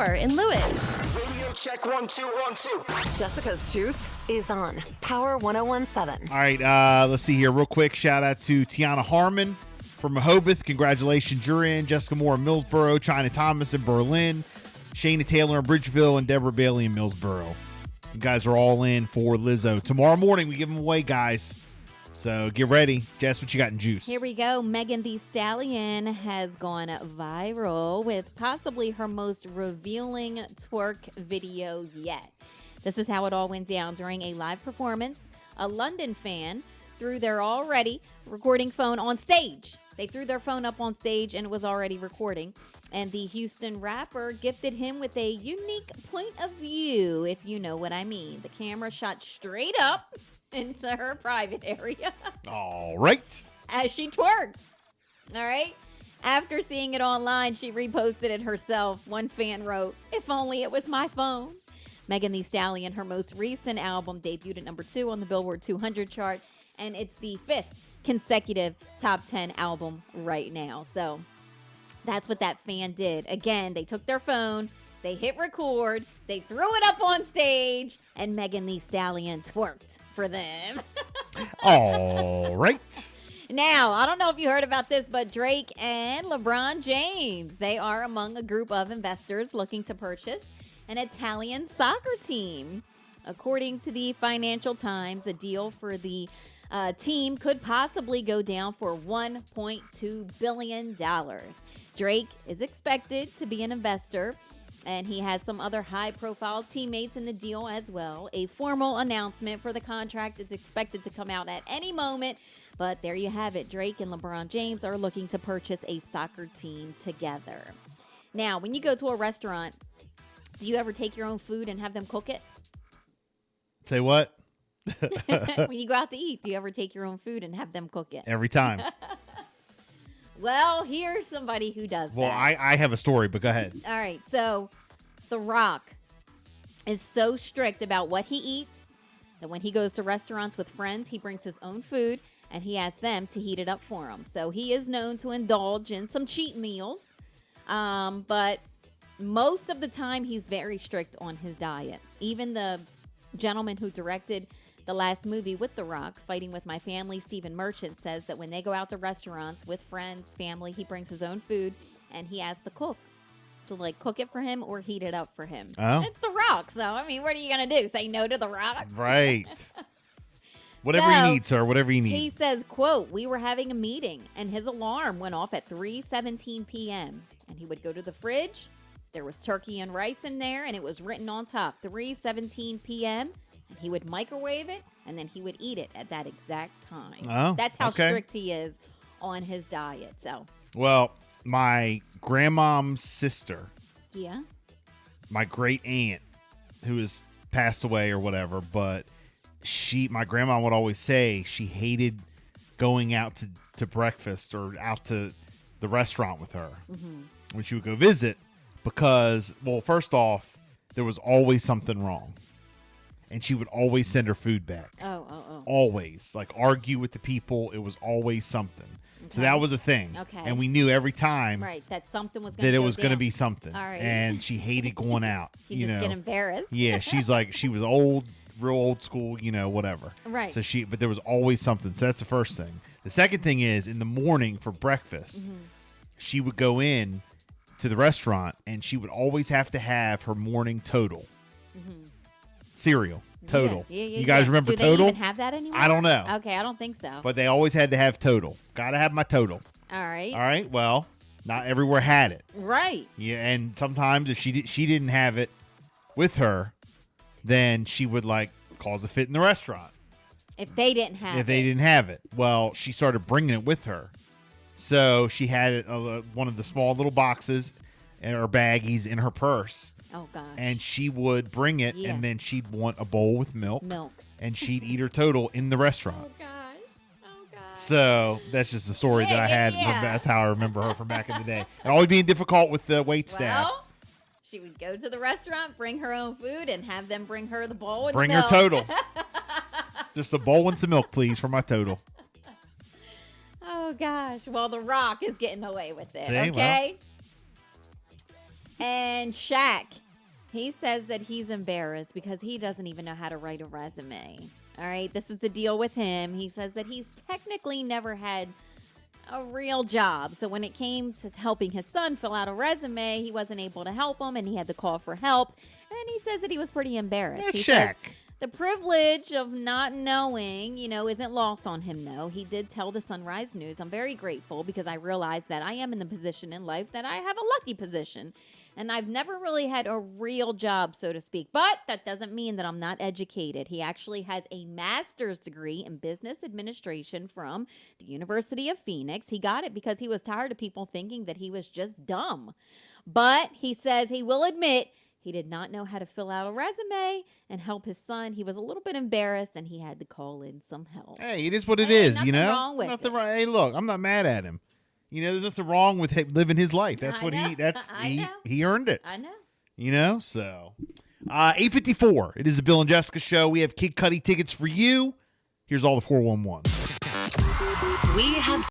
4 in Lewis. Radio check 1 2 1 2. Jessica's Juice is on Power 101.7. All right, let's see here real quick. Shout out to Tiana Harmon from Rehoboth. Congratulations, you're in. Jessica Moore in Millsboro, China Thomas in Berlin, Shayna Taylor in Bridgeville, and Deborah Bailey in Millsboro. You guys are all in for Lizzo. Tomorrow morning, we give them away, guys. So get ready. Jess, what you got in juice? Here we go. Megan Thee Stallion has gone viral with possibly her most revealing twerk video yet. This is how it all went down during a live performance. A London fan threw their already recording phone on stage. They threw their phone up on stage and it was already recording. And the Houston rapper gifted him with a unique point of view, if you know what I mean. The camera shot straight up into her private area. All right. As she twerked. All right. After seeing it online, she reposted it herself. One fan wrote, "If only it was my phone." Megan Thee Stallion, her most recent album, debuted at number 2 on the Billboard 200 chart, and it's the 5th consecutive top 10 album right now. So that's what that fan did. Again, they took their phone, they hit record, they threw it up on stage, and Megan Thee Stallion twerked for them. All right. Now, I don't know if you heard about this, but Drake and LeBron James, they are among a group of investors looking to purchase an Italian soccer team. According to the Financial Times, a deal for the team could possibly go down for $1.2 billion. Drake is expected to be an investor, and he has some other high-profile teammates in the deal as well. A formal announcement for the contract is expected to come out at any moment, but there you have it. Drake and LeBron James are looking to purchase a soccer team together. Now, when you go to a restaurant, do you ever take your own food and have them cook it? Say what? When you go out to eat, do you ever take your own food and have them cook it? Every time. Well, here's somebody who does Well, that. I have a story, but go ahead. All right, so The Rock is so strict about what he eats that when he goes to restaurants with friends, he brings his own food and he asks them to heat it up for him. So he is known to indulge in some cheat meals, but most of the time he's very strict on his diet. Even the gentleman who directed the last movie with The Rock, Fighting With My Family, Stephen Merchant, says that when they go out to restaurants with friends, family, he brings his own food and he asks the cook to cook it for him or heat it up for him. Oh. It's The Rock, so I mean, what are you gonna do? Say no to The Rock? Right. Whatever So, you need, sir. Whatever you need. He says, quote, "We were having a meeting and his alarm went off at 3:17 p.m. and he would go to the fridge. There was turkey and rice in there and it was written on top, 3:17 p.m. and he would microwave it and then he would eat it at that exact time." Oh, that's how okay. strict he is on his diet. So, Well, my grandmom's sister, yeah. my great aunt, who has passed away or whatever, but my grandma would always say she hated going out to breakfast or out to the restaurant with her when she would go visit because, well, first off, there was always something wrong. And she would always send her food back. Oh. Always. Like, argue with the people. It was always something. Okay. So that was a thing. Okay. And we knew every time Right, that something was going to that go it was going to down. be something. All right. And she hated going out. You you just know. get embarrassed. Yeah, she's like, she was old, real old school, whatever. Right. So but there was always something. So that's the first thing. The second thing is, in the morning for breakfast, she would go in to the restaurant and she would always have to have her morning Total. Cereal. Total. Yeah, you guys remember Do Total? they even have that anymore? I don't know. Okay, I don't think so. But they always had to have Total. Gotta have my Total. All right. All right. Well, not everywhere had it. Right. Yeah, and sometimes if she didn't have it with her, then she would cause a fit in the restaurant. If they didn't have If they didn't have it, well, she started bringing it with her. So she had it, one of the small little boxes or baggies in her purse. Oh, gosh. And she would bring it, Yeah. and then she'd want a bowl with milk. And she'd eat her Total in the restaurant. Oh, gosh. Oh, gosh. So that's just a story that I had. Yeah. That's how I remember her from back in the day. And always being difficult with the wait staff. Well, she would go to the restaurant, bring her own food, and have them bring her the bowl and Bring milk. her Total. Just a bowl and some milk, please, for my Total. Oh, gosh. Well, The Rock is getting away with it, See, okay? And Shaq, he says that he's embarrassed because he doesn't even know how to write a resume. All right, this is the deal with him. He says that he's technically never had a real job. So when it came to helping his son fill out a resume, he wasn't able to help him and he had to call for help. And he says that he was pretty embarrassed. That's He Shaq. says the privilege of not knowing, isn't lost on him, though. He did tell the Sunrise News, I'm very grateful because I realized that I am in the position in life that I have a lucky position. And I've never really had a real job, so to speak. But that doesn't mean that I'm not educated. He actually has a master's degree in business administration from the University of Phoenix. He got it because he was tired of people thinking that he was just dumb. But he says he will admit he did not know how to fill out a resume and help his son. He was a little bit embarrassed, and he had to call in some help. Hey, it is what it Hey, is, nothing wrong with Nothing it. wrong. Hey, look, I'm not mad at him. There's nothing wrong with living his life. That's I what know. I know. he earned it. I know. So 8:54. It is the Bill and Jessica show. We have Kid Cudi tickets for you. Here's all the 411. We have